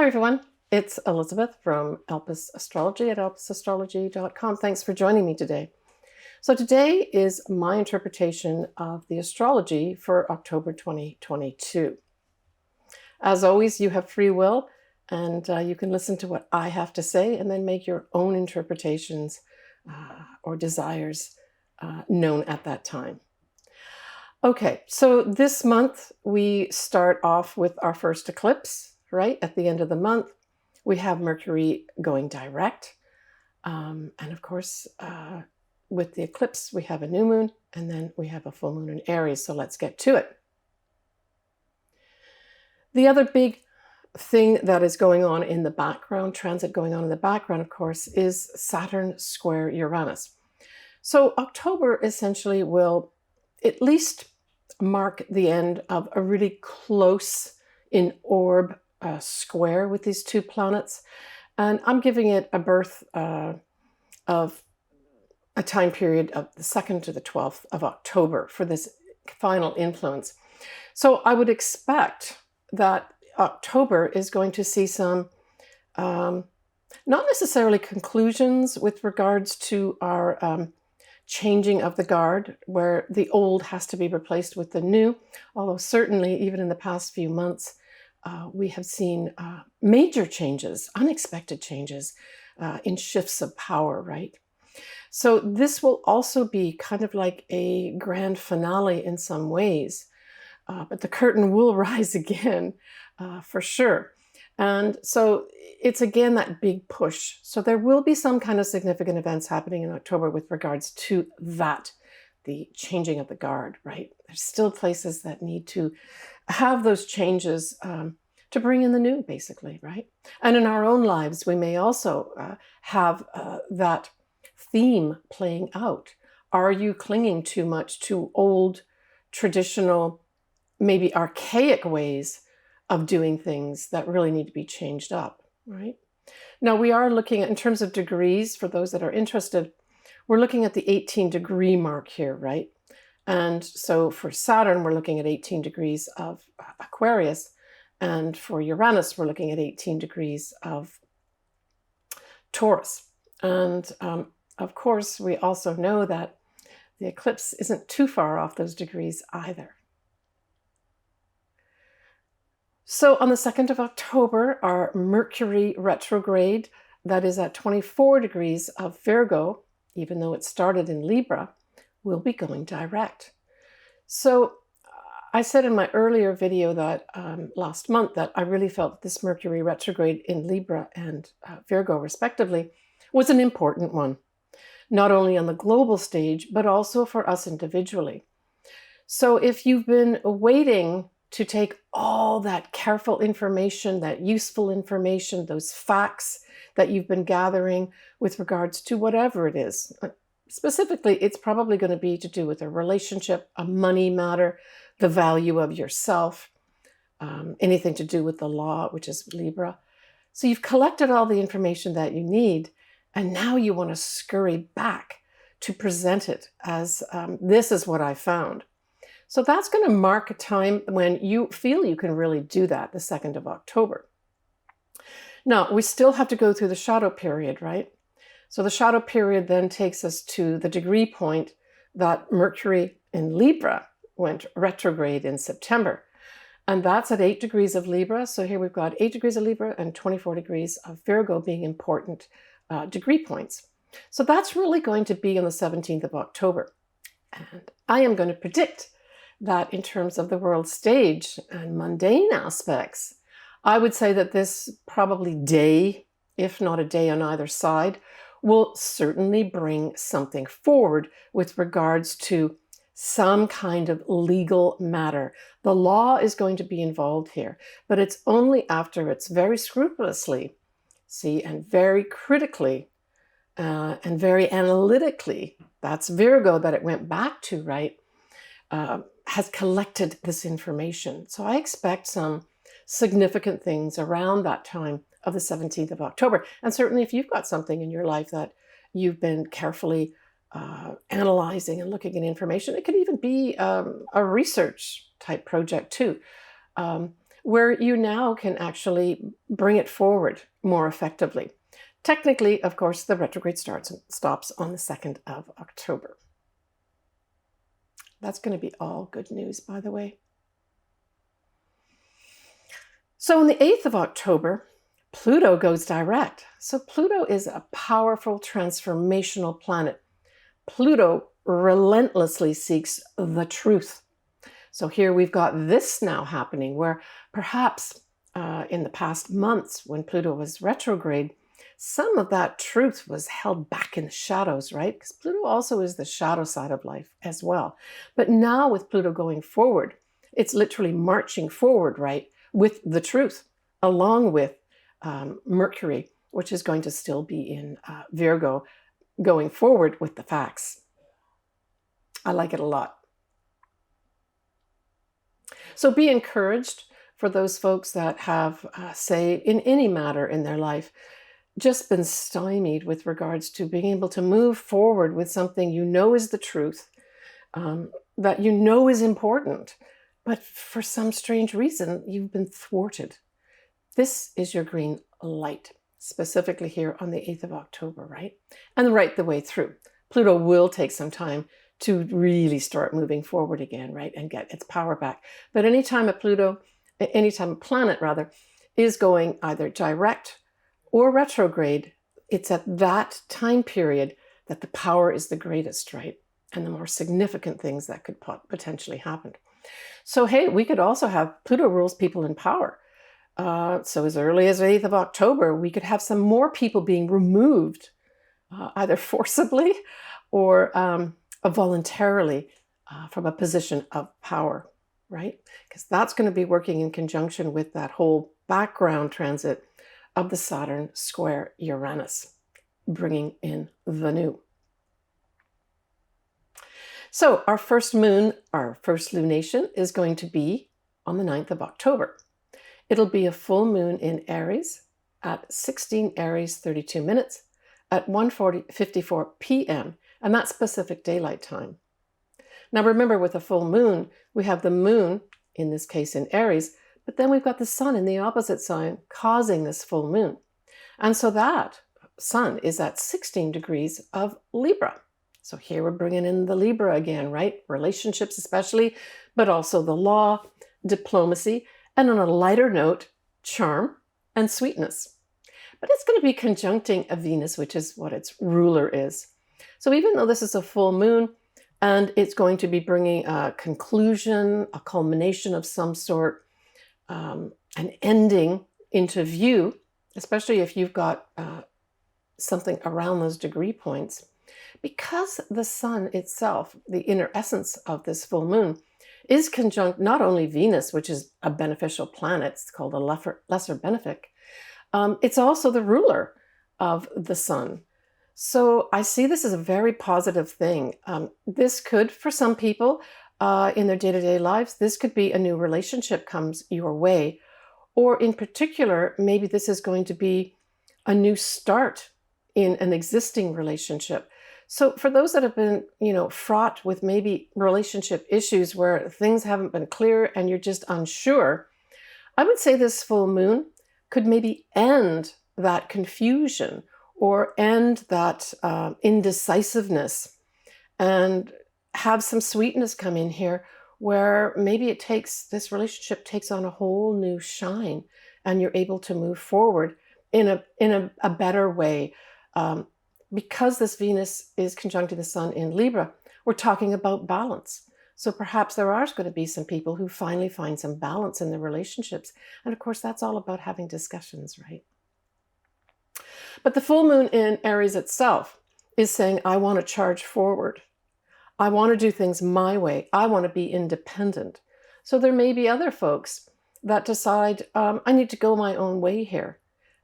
Hi everyone, it's Elizabeth from Elpis Astrology at elpisastrology.com. Thanks for joining me today. So today is my interpretation of the astrology for October 2022. As always, you have free will and you can listen to what I have to say and then make your own interpretations or desires known at that time. Okay, so this month we start off with our first eclipse. Right at the end of the month, we have Mercury going direct. And of course, with the eclipse, we have a new moon and then we have a full moon in Aries. So let's get to it. The other big thing that is going on in the background, transit going on in the background, of course, is Saturn Square Uranus. So October essentially will at least mark the end of a really close in orb square with these two planets, and I'm giving it a birth of a time period of the 2nd to the 12th of October for this final influence. So I would expect that October is going to see some not necessarily conclusions with regards to our changing of the guard, where the old has to be replaced with the new, although certainly even in the past few months we have seen major changes, unexpected changes in shifts of power, right? So this will also be kind of like a grand finale in some ways, but the curtain will rise again for sure. And so it's again that big push. So there will be some kind of significant events happening in October with regards to that, the changing of the guard, right? There's still places that need to have those changes to bring in the new, basically, right? And in our own lives, we may also have that theme playing out. Are you clinging too much to old, traditional, maybe archaic ways of doing things that really need to be changed up, right? Now, we are looking at, in terms of degrees, for those that are interested, we're looking at the 18-degree mark here, right? And so for Saturn, we're looking at 18 degrees of Aquarius. And for Uranus, we're looking at 18 degrees of Taurus. And of course, we also know that the eclipse isn't too far off those degrees either. So on the 2nd of October, our Mercury retrograde, that is at 24 degrees of Virgo, even though it started in Libra, will be going direct. So I said in my earlier video that last month that I really felt this Mercury retrograde in Libra and Virgo respectively was an important one, not only on the global stage, but also for us individually. So if you've been waiting to take all that careful information, that useful information, those facts that you've been gathering with regards to whatever it is. Specifically, it's probably going to be to do with a relationship, a money matter, the value of yourself, anything to do with the law, which is Libra. So you've collected all the information that you need, and now you want to scurry back to present it as this is what I found. So that's going to mark a time when you feel you can really do that, the 2nd of October. Now, we still have to go through the shadow period, right? So the shadow period then takes us to the degree point that Mercury in Libra went retrograde in September. And that's at 8 degrees of Libra. So here we've got 8 degrees of Libra and 24 degrees of Virgo being important degree points. So that's really going to be on the 17th of October. And I am going to predict that in terms of the world stage and mundane aspects, I would say that this probably day, if not a day on either side, will certainly bring something forward with regards to some kind of legal matter. The law is going to be involved here, but it's only after it's very scrupulously, and very critically and very analytically, that's Virgo that it went back to, right, has collected this information. So I expect some significant things around that time of the 17th of October. And certainly if you've got something in your life that you've been carefully analyzing and looking at information, it could even be a research type project too. where you now can actually bring it forward more effectively. Technically, of course, the retrograde stops on the 2nd of October. That's going to be all good news, by the way. So on the 8th of October, Pluto goes direct. So Pluto is a powerful transformational planet. Pluto relentlessly seeks the truth. So here we've got this now happening where perhaps in the past months when Pluto was retrograde, some of that truth was held back in the shadows, right? Because Pluto also is the shadow side of life as well. But now with Pluto going forward, it's literally marching forward, right, with the truth, along with Mercury, which is going to still be in Virgo, going forward with the facts. I like it a lot. So be encouraged for those folks that have, say, in any matter in their life, just been stymied with regards to being able to move forward with something you know is the truth, that you know is important, but for some strange reason, you've been thwarted. This is your green light, specifically here on the 8th of October, right? And right the way through. Pluto will take some time to really start moving forward again, right? And get its power back. But anytime a planet rather, is going either direct or retrograde, it's at that time period that the power is the greatest, right? And the more significant things that could potentially happen. So, hey, we could also have Pluto rules people in power. So as early as the 8th of October, we could have some more people being removed, either forcibly or voluntarily from a position of power, right? Because that's going to be working in conjunction with that whole background transit of the Saturn Square Uranus, bringing in the new. So our first moon, our first lunation is going to be on the 9th of October. It'll be a full moon in Aries at 16 Aries 32 minutes at 1:54 p.m. and that's Pacific Daylight Time. Now remember, with a full moon, we have the moon, in this case in Aries, but then we've got the sun in the opposite sign causing this full moon. And so that sun is at 16 degrees of Libra. So here we're bringing in the Libra again, right? Relationships especially, but also the law, diplomacy, and on a lighter note, charm and sweetness. But it's going to be conjuncting a Venus, which is what its ruler is. So even though this is a full moon and it's going to be bringing a conclusion, a culmination of some sort, an ending into view, especially if you've got something around those degree points, because the sun itself, the inner essence of this full moon, is conjunct not only Venus, which is a beneficial planet, it's called a lesser benefic, it's also the ruler of the sun. So I see this as a very positive thing. This could, for some people in their day-to-day lives, this could be a new relationship comes your way. Or in particular, maybe this is going to be a new start in an existing relationship. So for those that have been, fraught with maybe relationship issues where things haven't been clear and you're just unsure, I would say this full moon could maybe end that confusion or end that indecisiveness and have some sweetness come in here where maybe this relationship takes on a whole new shine and you're able to move forward in a better way. Because this Venus is conjuncting the sun in Libra, we're talking about balance. So perhaps there are going to be some people who finally find some balance in their relationships. And of course, that's all about having discussions, right? But the full moon in Aries itself is saying, I want to charge forward. I want to do things my way. I want to be independent. So there may be other folks that decide, I need to go my own way here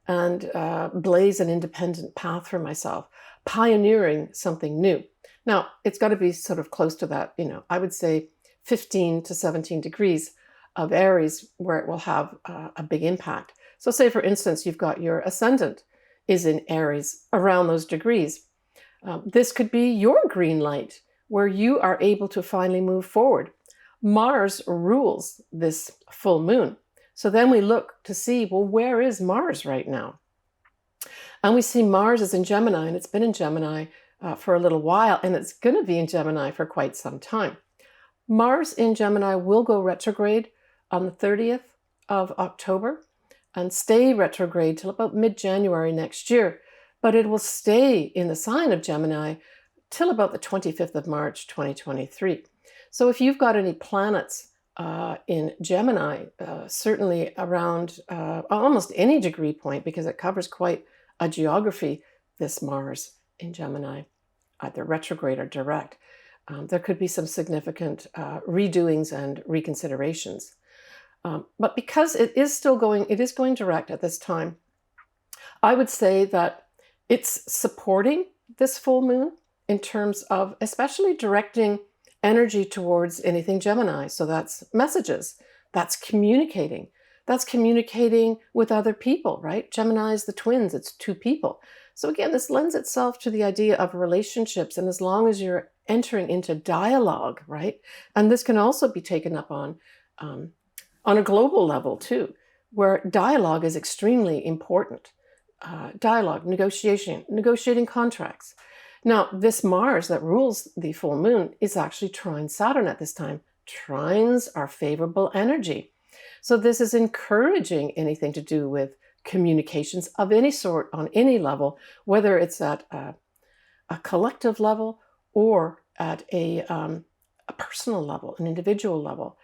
and blaze an independent path for myself, pioneering something new. Now, it's got to be sort of close to that, I would say 15 to 17 degrees of Aries where it will have a big impact. So say, for instance, you've got your ascendant is in Aries around those degrees. This could be your green light where you are able to finally move forward. Mars rules this full moon. So then we look to see, well, where is Mars right now? And we see Mars is in Gemini, and it's been in Gemini for a little while, and it's going to be in Gemini for quite some time. Mars in Gemini will go retrograde on the 30th of October and stay retrograde till about mid-January next year, but it will stay in the sign of Gemini till about the 25th of March, 2023. So if you've got any planets in Gemini, certainly around almost any degree point, because it covers quite a geography, this Mars in Gemini, either retrograde or direct, there could be some significant redoings and reconsiderations. But because it is going direct at this time, I would say that it's supporting this full moon in terms of especially directing energy towards anything Gemini. So that's messages, that's communicating with other people, right? Gemini is the twins, it's two people. So again, this lends itself to the idea of relationships. And as long as you're entering into dialogue, right? And this can also be taken up on a global level too, where dialogue is extremely important. Dialogue, negotiating contracts. Now, this Mars that rules the full moon is actually trine Saturn at this time. Trines are favorable energy. So this is encouraging anything to do with communications of any sort on any level, whether it's at a collective level or at a personal level, an individual level.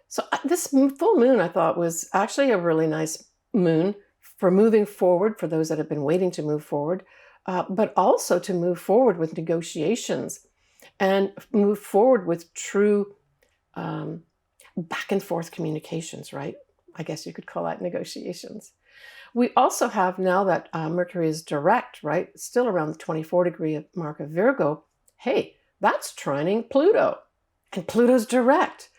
So this full moon, I thought, was actually a really nice moon for moving forward, for those that have been waiting to move forward, but also to move forward with negotiations and move forward with true back and forth communications, right? I guess you could call that negotiations. We also have, now that Mercury is direct, right, still around the 24-degree mark of Virgo, hey, that's trining Pluto, and Pluto's direct.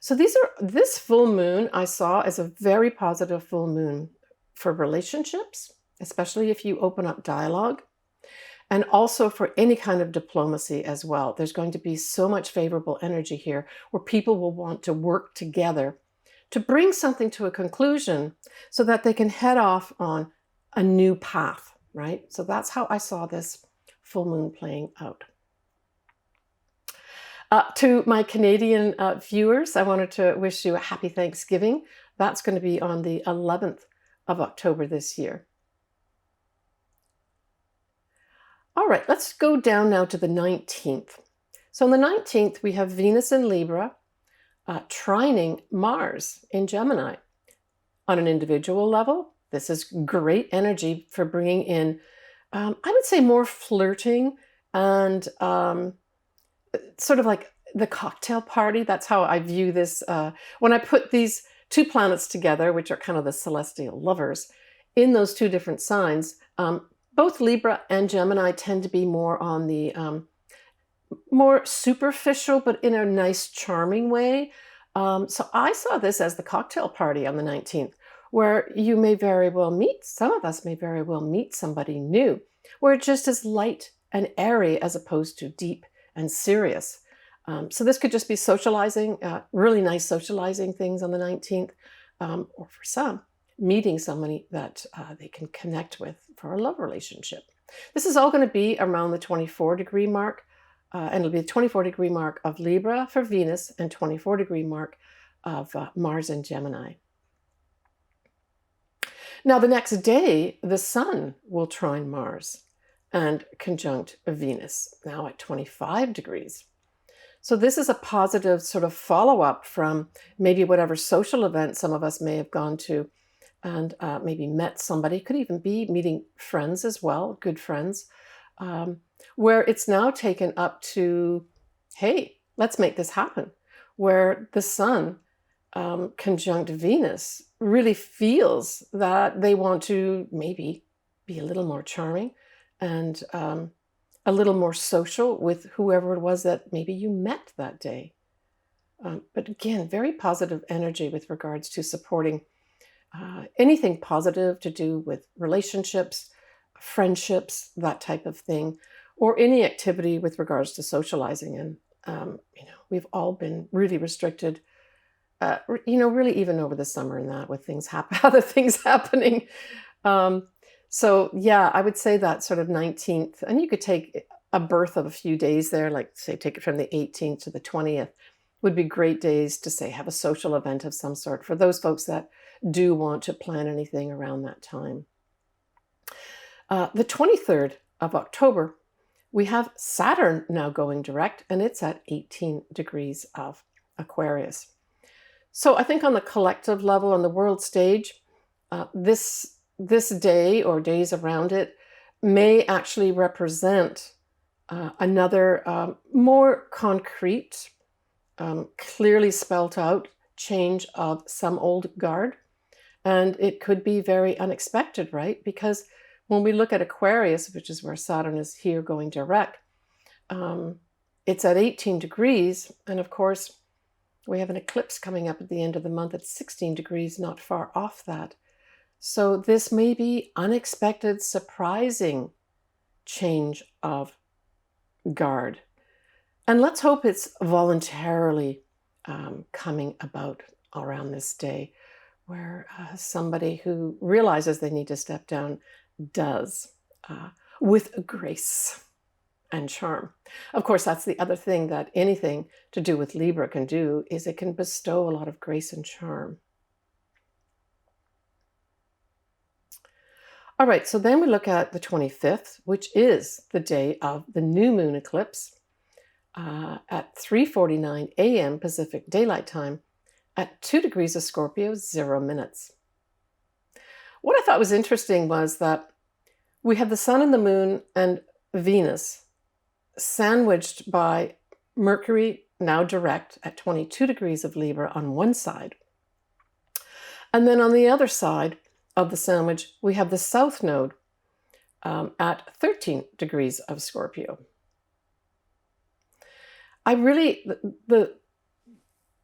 So this full moon I saw as a very positive full moon for relationships, especially if you open up dialogue, and also for any kind of diplomacy as well. There's going to be so much favorable energy here where people will want to work together to bring something to a conclusion so that they can head off on a new path, right? So that's how I saw this full moon playing out. To my Canadian viewers, I wanted to wish you a happy Thanksgiving. That's going to be on the 11th of October this year. All right, let's go down now to the 19th. So on the 19th, we have Venus in Libra trining Mars in Gemini. On an individual level, this is great energy for bringing in, I would say, more flirting and sort of like the cocktail party. That's how I view this. When I put these two planets together, which are kind of the celestial lovers, in those two different signs, both Libra and Gemini tend to be more on the more superficial, but in a nice, charming way. So I saw this as the cocktail party on the 19th, where you may very well meet, some of us may very well meet somebody new, where it just is light and airy as opposed to deep and serious. So this could just be socializing, really nice socializing things on the 19th, or for some, meeting somebody that they can connect with for a love relationship. This is all going to be around the 24-degree mark, and it'll be the 24-degree mark of Libra for Venus and 24-degree mark of Mars and Gemini. Now, the next day, the Sun will trine Mars and conjunct Venus, now at 25 degrees. So this is a positive sort of follow-up from maybe whatever social event some of us may have gone to and maybe met somebody, could even be meeting friends as well, good friends, where it's now taken up to, hey, let's make this happen, where the Sun conjunct Venus really feels that they want to maybe be a little more charming and a little more social with whoever it was that maybe you met that day. But again, very positive energy with regards to supporting anything positive to do with relationships, friendships, that type of thing, or any activity with regards to socializing. And, we've all been really restricted really even over the summer and that with things other things happening. So yeah, I would say that sort of 19th, and you could take a birth of a few days there, like say take it from the 18th to the 20th, would be great days to say have a social event of some sort for those folks that do want to plan anything around that time. The 23rd of October, we have Saturn now going direct, and it's at 18 degrees of Aquarius. So I think on the collective level, on the world stage, this day or days around it may actually represent another more concrete, clearly spelt out change of some old guard. And it could be very unexpected, right? Because when we look at Aquarius, which is where Saturn is here going direct, it's at 18 degrees. And of course, we have an eclipse coming up at the end of the month at 16 degrees, not far off that. So this may be unexpected, surprising change of guard. And let's hope it's voluntarily coming about around this day, where somebody who realizes they need to step down does, with grace and charm. Of course, that's the other thing that anything to do with Libra can do, is it can bestow a lot of grace and charm. All right, so then we look at the 25th, which is the day of the new moon eclipse at 3:49 a.m. Pacific Daylight Time at 2 degrees of Scorpio, 0 minutes. What I thought was interesting was that we have the sun and the moon and Venus sandwiched by Mercury, now direct at 22 degrees of Libra on one side. And then on the other side of the sandwich, we have the South Node at 13 degrees of Scorpio.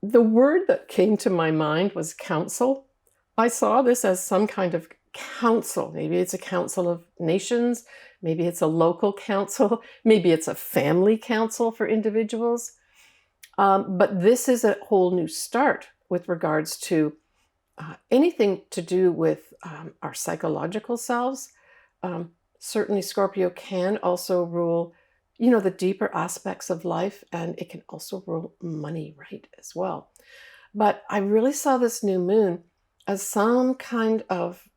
The word that came to my mind was council. I saw this as some kind of council. Maybe it's a council of nations. Maybe it's a local council. Maybe it's a family council for individuals. But this is a whole new start with regards to anything to do with our psychological selves. Certainly Scorpio can also rule, the deeper aspects of life, and it can also rule money, right, as well. But I really saw this new moon as some kind of,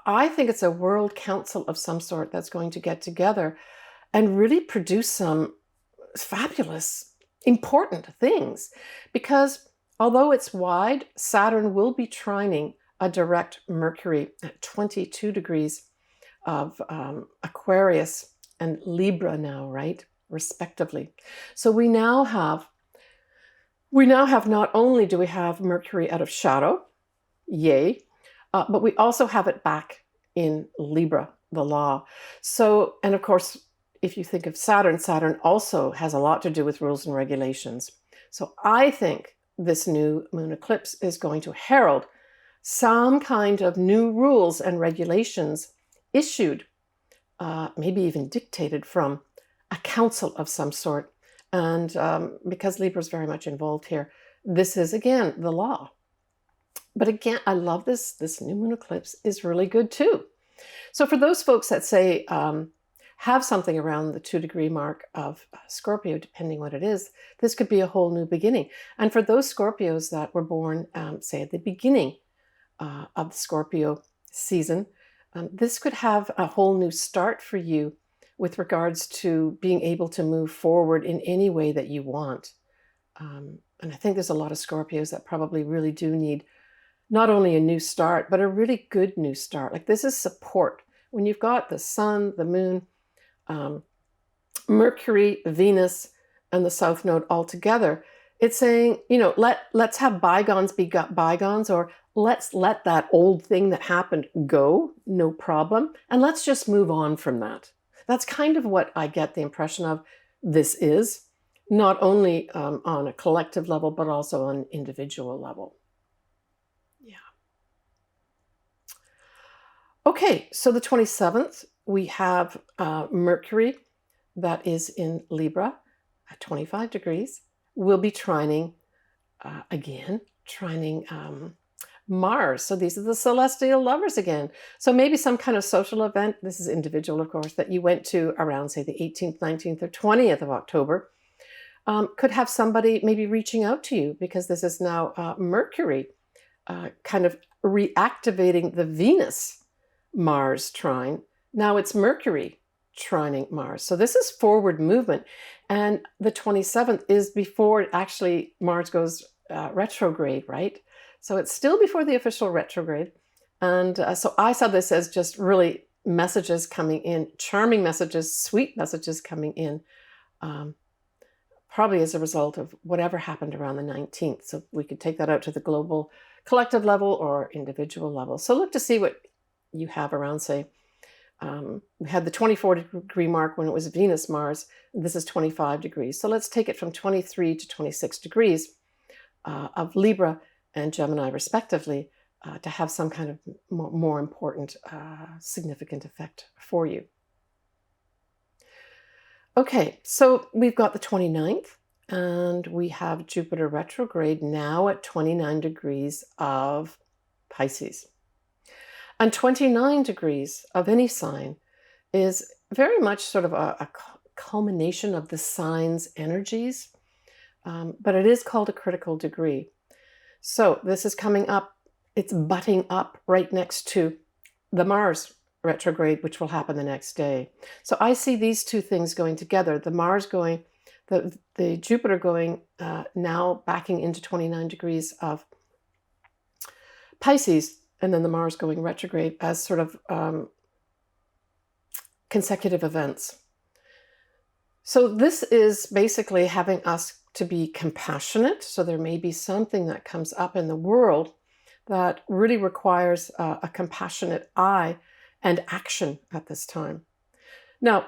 I think it's a world council of some sort that's going to get together and really produce some fabulous, important things. Because although it's wide, Saturn will be trining a direct Mercury at 22 degrees of Aquarius and Libra now, right, respectively. So we now have not only do we have Mercury out of shadow, yay, but we also have it back in Libra, the law. So, and of course, if you think of Saturn, Saturn also has a lot to do with rules and regulations. So I think this new moon eclipse is going to herald some kind of new rules and regulations issued, maybe even dictated from a council of some sort. And because Libra is very much involved here, this is, again, the law. But again, I love this. This new moon eclipse is really good too. So for those folks that say, have something around the 2 degree mark of Scorpio, depending what it is, this could be a whole new beginning. And for those Scorpios that were born, say, at the beginning of the Scorpio season, this could have a whole new start for you with regards to being able to move forward in any way that you want. And I think there's a lot of Scorpios that probably really do need not only a new start, but a really good new start. Like, this is support. When you've got the sun, the moon, Mercury, Venus, and the South Node all together, it's saying, let's have bygones be bygones, or let's let that old thing that happened go, no problem, and let's just move on from that. That's kind of what I get the impression of this is, not only on a collective level, but also on an individual level. Yeah. Okay, so the 27th, we have Mercury that is in Libra at 25 degrees. Will be trining again, trining Mars. So these are the celestial lovers again. So maybe some kind of social event, this is individual, of course, that you went to around, say, the 18th, 19th, or 20th of October, could have somebody maybe reaching out to you, because this is now Mercury kind of reactivating the Venus-Mars trine. Now it's Mercury trining Mars. So this is forward movement. And the 27th is before actually Mars goes retrograde, right? So it's still before the official retrograde. And so I saw this as just really messages coming in, charming messages, sweet messages coming in, probably as a result of whatever happened around the 19th. So we could take that out to the global collective level or individual level. So look to see what you have around, say, we had the 24-degree mark when it was Venus Mars. This is 25 degrees. So let's take it from 23 to 26 degrees of Libra and Gemini respectively to have some kind of more important, significant effect for you. Okay, so we've got the 29th, and we have Jupiter retrograde now at 29 degrees of Pisces. And 29 degrees of any sign is very much sort of a culmination of the sign's energies, but it is called a critical degree. So this is coming up, it's butting up right next to the Mars retrograde, which will happen the next day. So I see these two things going together, the Mars going, the Jupiter going now backing into 29 degrees of Pisces, and then the Mars going retrograde as sort of consecutive events. So this is basically having us to be compassionate. So there may be something that comes up in the world that really requires a compassionate eye and action at this time. Now,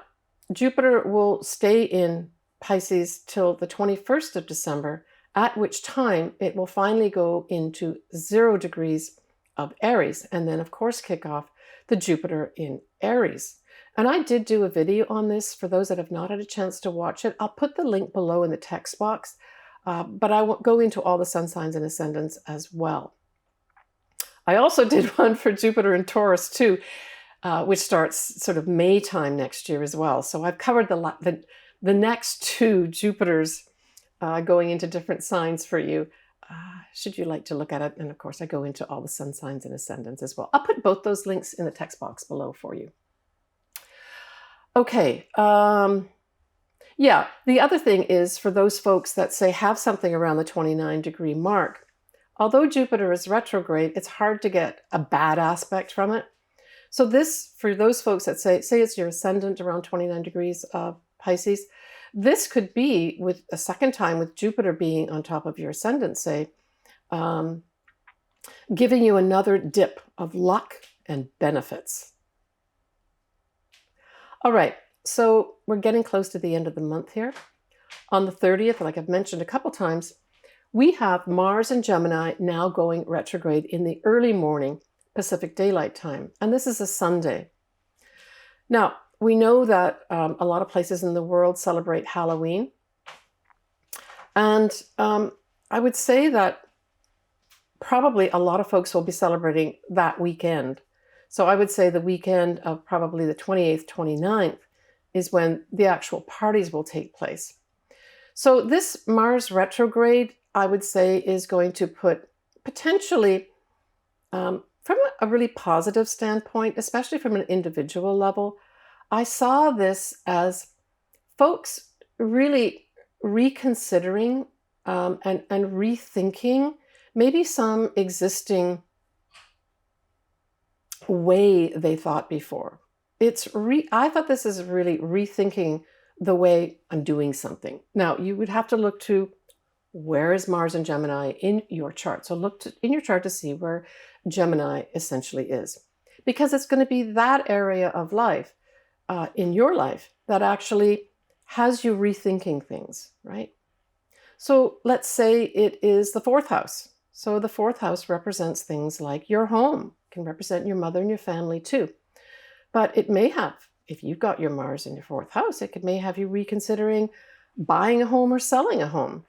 Jupiter will stay in Pisces till the 21st of December, at which time it will finally go into 0 degrees of Aries, and then of course kick off the Jupiter in Aries. And I did do a video on this for those that have not had a chance to watch it. I'll put the link below in the text box, but I won't go into all the sun signs and ascendants as well. I also did one for Jupiter in Taurus too, which starts sort of May time next year as well. So I've covered the next 2 Jupiters going into different signs for you, should you like to look at it. And of course, I go into all the sun signs and ascendants as well. I'll put both those links in the text box below for you. Okay. Yeah, the other thing is for those folks that say have something around the 29 degree mark, although Jupiter is retrograde, it's hard to get a bad aspect from it. So this, for those folks that say it's your ascendant around 29 degrees of Pisces, this could be with a second time with Jupiter being on top of your ascendant, say, giving you another dip of luck and benefits. All right, so we're getting close to the end of the month here. On the 30th, like I've mentioned a couple times, we have Mars and Gemini now going retrograde in the early morning Pacific Daylight Time, and this is a Sunday. Now, we know that a lot of places in the world celebrate Halloween, and I would say that probably a lot of folks will be celebrating that weekend. So I would say the weekend of probably the 28th, 29th is when the actual parties will take place. So this Mars retrograde, I would say, is going to put potentially, from a really positive standpoint, especially from an individual level, I saw this as folks really reconsidering and rethinking maybe some existing way they thought before. I thought this is really rethinking the way I'm doing something. Now, you would have to look to where is Mars and Gemini in your chart. So look in your chart to see where Gemini essentially is, because it's going to be that area of life in your life that actually has you rethinking things, right? So let's say it is the 4th house. So the 4th house represents things like your home, can represent your mother and your family too. But it may have, if you've got your Mars in your 4th house, may have you reconsidering buying a home or selling a home.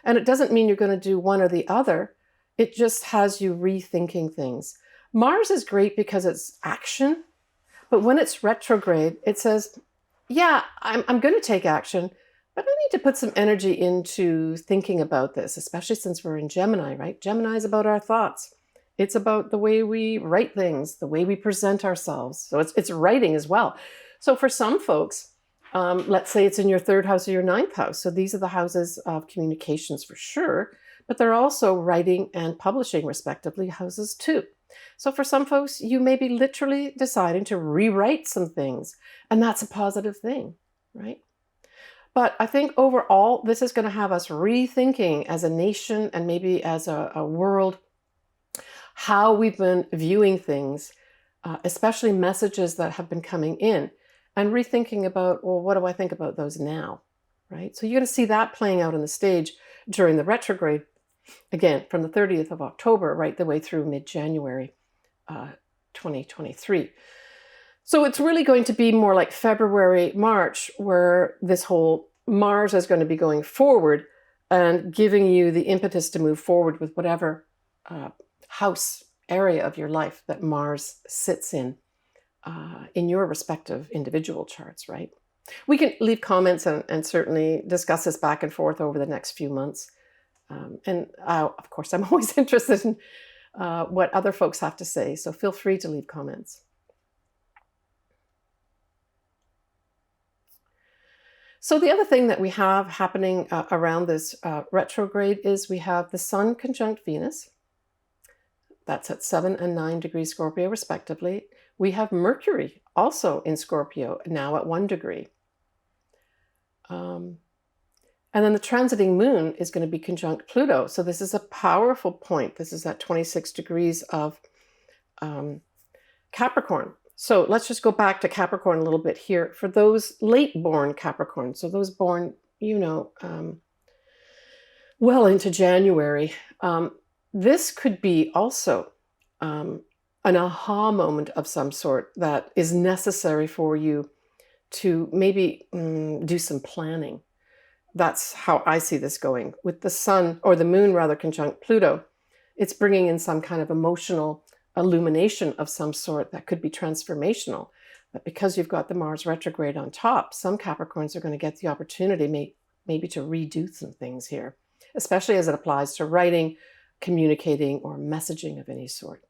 And it doesn't mean you're going to do one or the other. It just has you rethinking things. Mars is great because it's action, but when it's retrograde, it says, yeah, I'm going to take action, but I need to put some energy into thinking about this, especially since we're in Gemini, right? Gemini is about our thoughts. It's about the way we write things, the way we present ourselves. So it's writing as well. So for some folks, let's say it's in your third house or your ninth house. So these are the houses of communications for sure, but they're also writing and publishing, respectively, houses too. So for some folks, you may be literally deciding to rewrite some things, and that's a positive thing, right? But I think overall, this is going to have us rethinking as a nation and maybe as a world how we've been viewing things, especially messages that have been coming in, and rethinking about, well, what do I think about those now, right? So you're going to see that playing out on the stage during the retrograde, again, from the 30th of October right the way through mid-January 2023. So it's really going to be more like February, March, where this whole Mars is going to be going forward and giving you the impetus to move forward with whatever house area of your life that Mars sits in your respective individual charts, right? We can leave comments and certainly discuss this back and forth over the next few months. Of course, I'm always interested in what other folks have to say, so feel free to leave comments. So the other thing that we have happening around this retrograde is we have the Sun conjunct Venus. That's at 7 and 9 degrees Scorpio, respectively. We have Mercury also in Scorpio, now at 1 degree. And then the transiting moon is going to be conjunct Pluto. So this is a powerful point. This is at 26 degrees of Capricorn. So let's just go back to Capricorn a little bit here. For those late-born Capricorn, so those born, well into January, this could be also an aha moment of some sort that is necessary for you to maybe do some planning. That's how I see this going. With the sun, or the moon rather, conjunct Pluto, it's bringing in some kind of emotional illumination of some sort that could be transformational. But because you've got the Mars retrograde on top, some Capricorns are going to get the opportunity maybe to redo some things here, especially as it applies to writing, communicating, or messaging of any sort.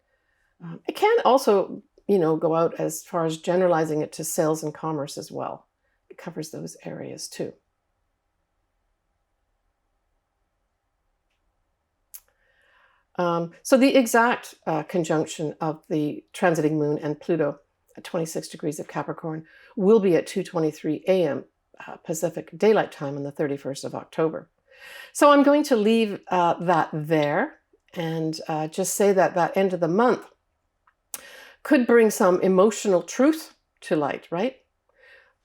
It can also, go out as far as generalizing it to sales and commerce as well. It covers those areas too. So the exact conjunction of the transiting moon and Pluto at 26 degrees of Capricorn will be at 2:23 a.m. Pacific Daylight Time on the 31st of October. So I'm going to leave that there and just say that that end of the month could bring some emotional truth to light, right?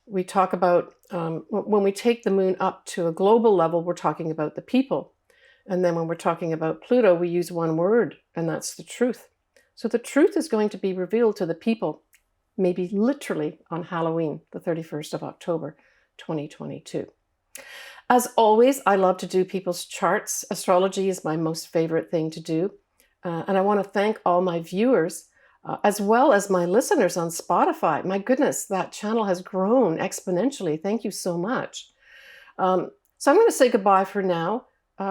We talk about, when we take the moon up to a global level, we're talking about the people. And then when we're talking about Pluto, we use one word, and that's the truth. So the truth is going to be revealed to the people, maybe literally on Halloween, the 31st of October, 2022. As always, I love to do people's charts. Astrology is my most favorite thing to do. And I want to thank all my viewers, as well as my listeners on Spotify. My goodness, that channel has grown exponentially. Thank you so much. So I'm going to say goodbye for now.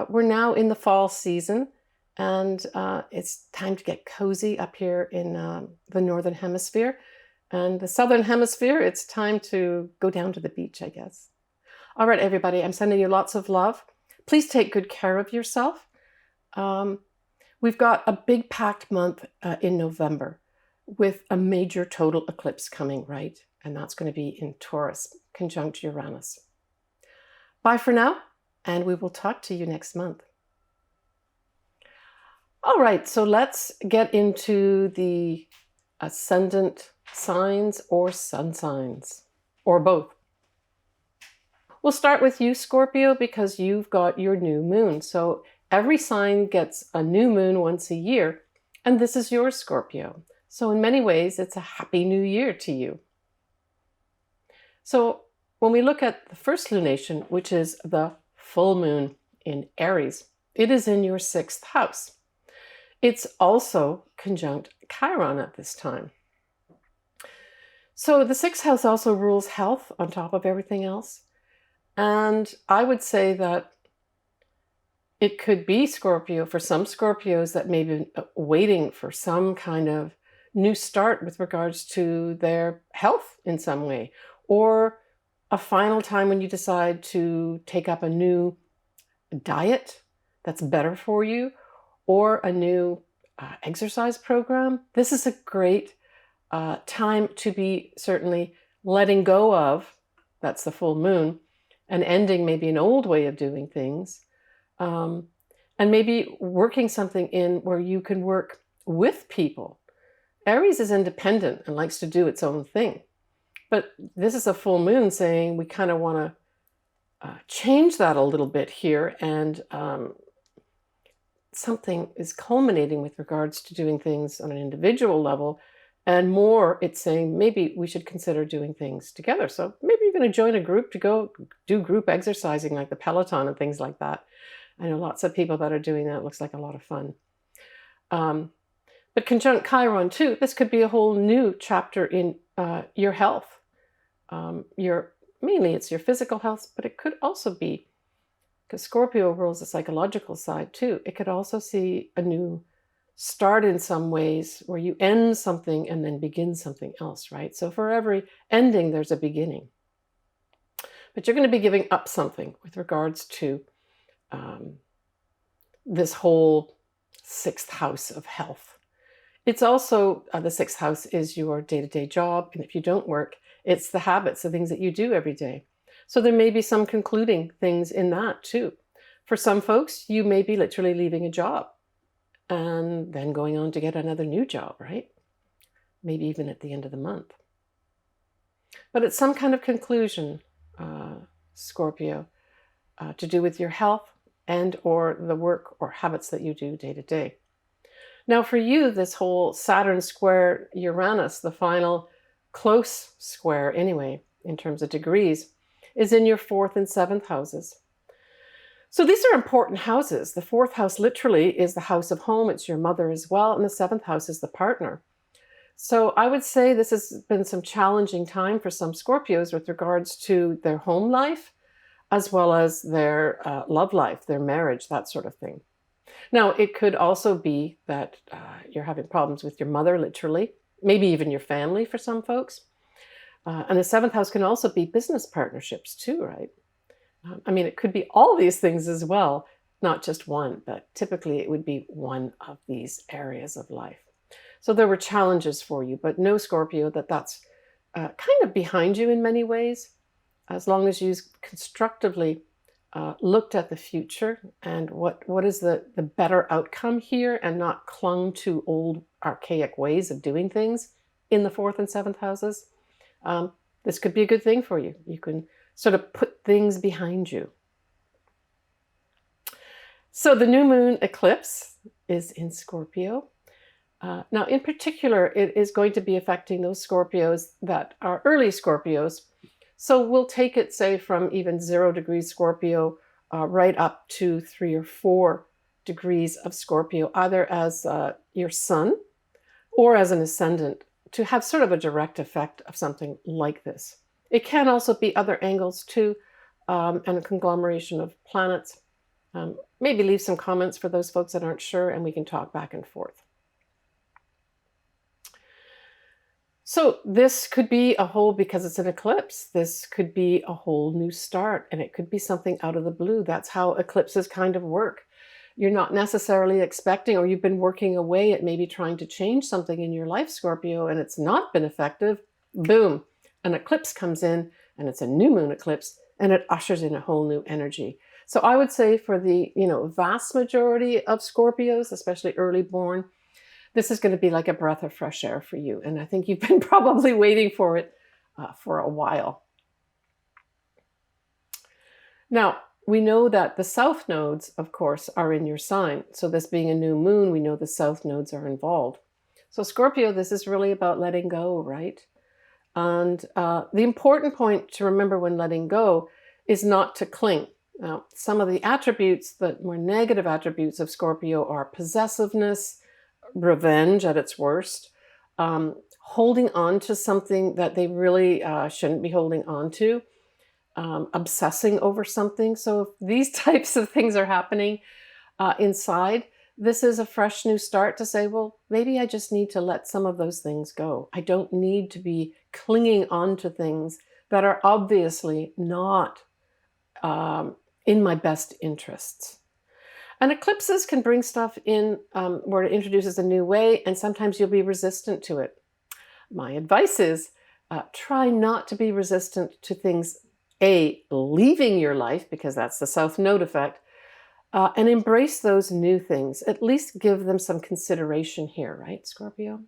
We're now in the fall season, and it's time to get cozy up here in the Northern Hemisphere. And the Southern Hemisphere, it's time to go down to the beach, I guess. All right, everybody, I'm sending you lots of love. Please take good care of yourself. We've got a big packed month in November with a major total eclipse coming, right? And that's going to be in Taurus, conjunct Uranus. Bye for now. And we will talk to you next month. All right, so let's get into the ascendant signs or sun signs, or both. We'll start with you, Scorpio, because you've got your new moon. So every sign gets a new moon once a year, and this is your Scorpio. So in many ways, it's a happy new year to you. So when we look at the first lunation, which is the full moon in Aries. It is in your 6th house. It's also conjunct Chiron at this time. So the 6th house also rules health on top of everything else. And I would say that it could be Scorpio, for some Scorpios that may be waiting for some kind of new start with regards to their health in some way, or a final time when you decide to take up a new diet that's better for you, or a new exercise program. This is a great time to be certainly letting go of, that's the full moon, and ending maybe an old way of doing things, and maybe working something in where you can work with people. Aries is independent and likes to do its own thing. But this is a full moon saying we kind of want to change that a little bit here, and something is culminating with regards to doing things on an individual level, and more it's saying maybe we should consider doing things together. So maybe you're going to join a group to go do group exercising like the Peloton and things like that. I know lots of people that are doing that. It looks like a lot of fun. But conjunct Chiron too, this could be a whole new chapter in your health. Mainly it's your physical health, but it could also be, because Scorpio rules the psychological side too, it could also see a new start in some ways where you end something and then begin something else, right? So for every ending, there's a beginning. But you're going to be giving up something with regards to this whole 6th house of health. It's also, the 6th house is your day-to-day job. And if you don't work, it's the habits, the things that you do every day. So there may be some concluding things in that too. For some folks, you may be literally leaving a job and then going on to get another new job, right? Maybe even at the end of the month. But it's some kind of conclusion, Scorpio, to do with your health and or the work or habits that you do day to day. Now for you, this whole Saturn Square Uranus, the final close square anyway, in terms of degrees, is in your 4th and 7th houses. So these are important houses. The 4th house literally is the house of home. It's your mother as well. And the 7th house is the partner. So I would say this has been some challenging time for some Scorpios with regards to their home life, as well as their love life, their marriage, that sort of thing. Now, it could also be that you're having problems with your mother, literally, maybe even your family for some folks. And the 7th house can also be business partnerships too, right? I mean, it could be all these things as well, not just one, but typically it would be one of these areas of life. So there were challenges for you, but know, Scorpio, that that's kind of behind you in many ways, as long as you constructively looked at the future and what is the better outcome here, and not clung to old archaic ways of doing things in the 4th and 7th houses. This could be a good thing for you. You can sort of put things behind you. So the new moon eclipse is in Scorpio. Now, in particular, it is going to be affecting those Scorpios that are early Scorpios. So we'll take it, say, from even 0 degrees Scorpio right up to 3 or 4 degrees of Scorpio, either as your sun or as an ascendant, to have sort of a direct effect of something like this. It can also be other angles too, and a conglomeration of planets. Maybe leave some comments for those folks that aren't sure, and we can talk back and forth. So this could be a whole, because it's an eclipse, this could be a whole new start, and it could be something out of the blue. That's how eclipses kind of work. You're not necessarily expecting, or you've been working away at maybe trying to change something in your life, Scorpio, and it's not been effective. Boom, an eclipse comes in, and it's a new moon eclipse, and it ushers in a whole new energy. So I would say for the vast majority of Scorpios, especially early born, this is going to be like a breath of fresh air for you. And I think you've been probably waiting for it for a while. Now, we know that the south nodes, of course, are in your sign. So this being a new moon, we know the south nodes are involved. So Scorpio, this is really about letting go, right? And the important point to remember when letting go is not to cling. Now, some of the attributes, the more negative attributes of Scorpio are possessiveness, revenge at its worst, holding on to something that they really shouldn't be holding on to, obsessing over something. So if these types of things are happening inside, this is a fresh new start to say, well, maybe I just need to let some of those things go. I don't need to be clinging on to things that are obviously not in my best interests. And eclipses can bring stuff in where it introduces a new way, and sometimes you'll be resistant to it. My advice is try not to be resistant to things, leaving your life, because that's the South Node effect, and embrace those new things. At least give them some consideration here, right, Scorpio?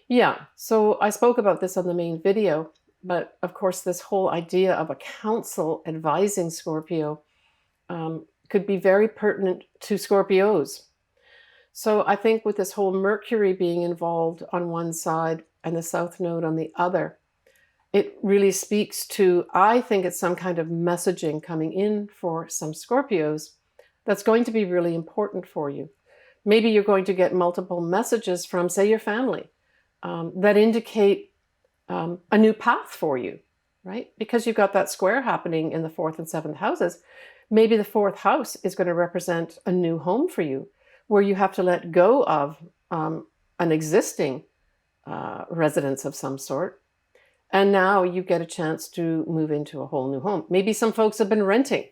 Yeah, so I spoke about this on the main video, but of course, this whole idea of a council advising Scorpio could be very pertinent to Scorpios. So I think with this whole Mercury being involved on one side and the South Node on the other, it really speaks to, I think it's some kind of messaging coming in for some Scorpios that's going to be really important for you. Maybe you're going to get multiple messages from, say, your family that indicate a new path for you, right? Because you've got that square happening in the 4th and 7th houses. Maybe the 4th house is going to represent a new home for you, where you have to let go of an existing residence of some sort. And now you get a chance to move into a whole new home. Maybe some folks have been renting,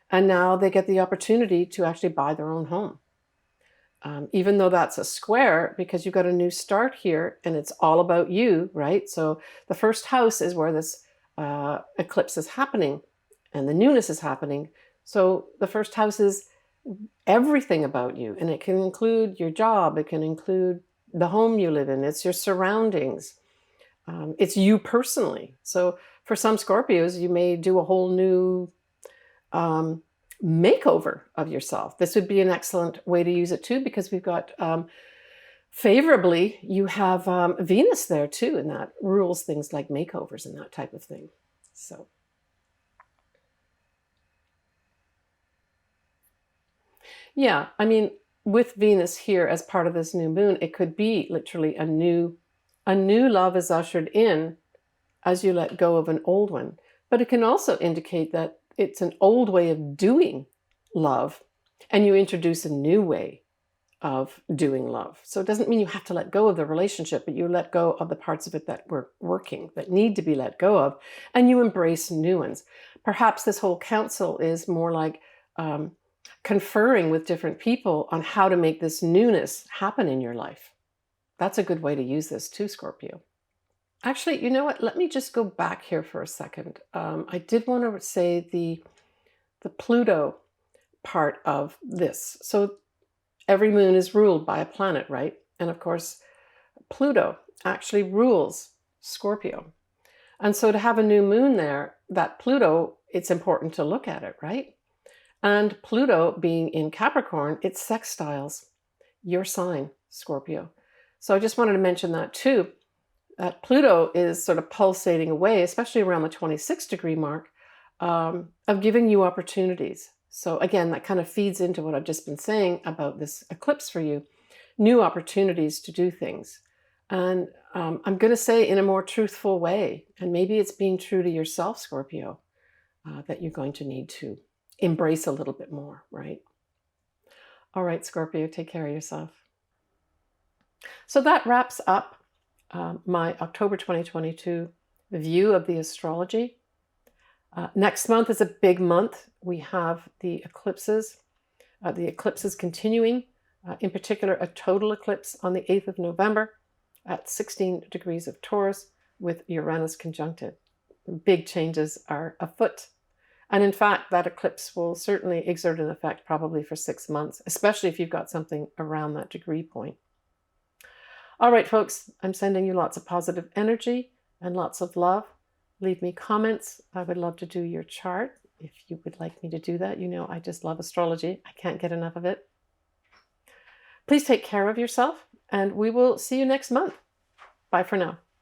and now they get the opportunity to actually buy their own home. Even though that's a square, because you've got a new start here, and it's all about you, right? So the first house is where this eclipse is happening, and the newness is happening. So the first house is everything about you, and it can include your job, it can include the home you live in, it's your surroundings, it's you personally. So for some Scorpios, you may do a whole new makeover of yourself. This would be an excellent way to use it too, because we've got favorably, you have Venus there too, and that rules things like makeovers and that type of thing. So yeah, I mean, with Venus here as part of this new moon, it could be literally a new love is ushered in as you let go of an old one. But it can also indicate that it's an old way of doing love, and you introduce a new way of doing love. So it doesn't mean you have to let go of the relationship, but you let go of the parts of it that were working, that need to be let go of, and you embrace new ones. Perhaps this whole council is more like conferring with different people on how to make this newness happen in your life. That's a good way to use this too, Scorpio. Actually, you know what? Let me just go back here for a second. I did want to say the Pluto part of this. So every moon is ruled by a planet, right? And of course, Pluto actually rules Scorpio. And so to have a new moon there, that Pluto, it's important to look at it, right? And Pluto being in Capricorn, it sextiles your sign, Scorpio. So I just wanted to mention that too. That Pluto is sort of pulsating away, especially around the 26-degree mark, of giving you opportunities. So again, that kind of feeds into what I've just been saying about this eclipse for you, new opportunities to do things. And I'm going to say in a more truthful way, and maybe it's being true to yourself, Scorpio, that you're going to need to embrace a little bit more, right? All right, Scorpio, take care of yourself. So that wraps up my October 2022 view of the astrology. Next month is a big month. We have the eclipses continuing, in particular a total eclipse on the 8th of November at 16 degrees of Taurus with Uranus conjuncted. Big changes are afoot. And in fact, that eclipse will certainly exert an effect probably for 6 months, especially if you've got something around that degree point. All right, folks, I'm sending you lots of positive energy and lots of love. Leave me comments. I would love to do your chart if you would like me to do that. You know, I just love astrology. I can't get enough of it. Please take care of yourself, and we will see you next month. Bye for now.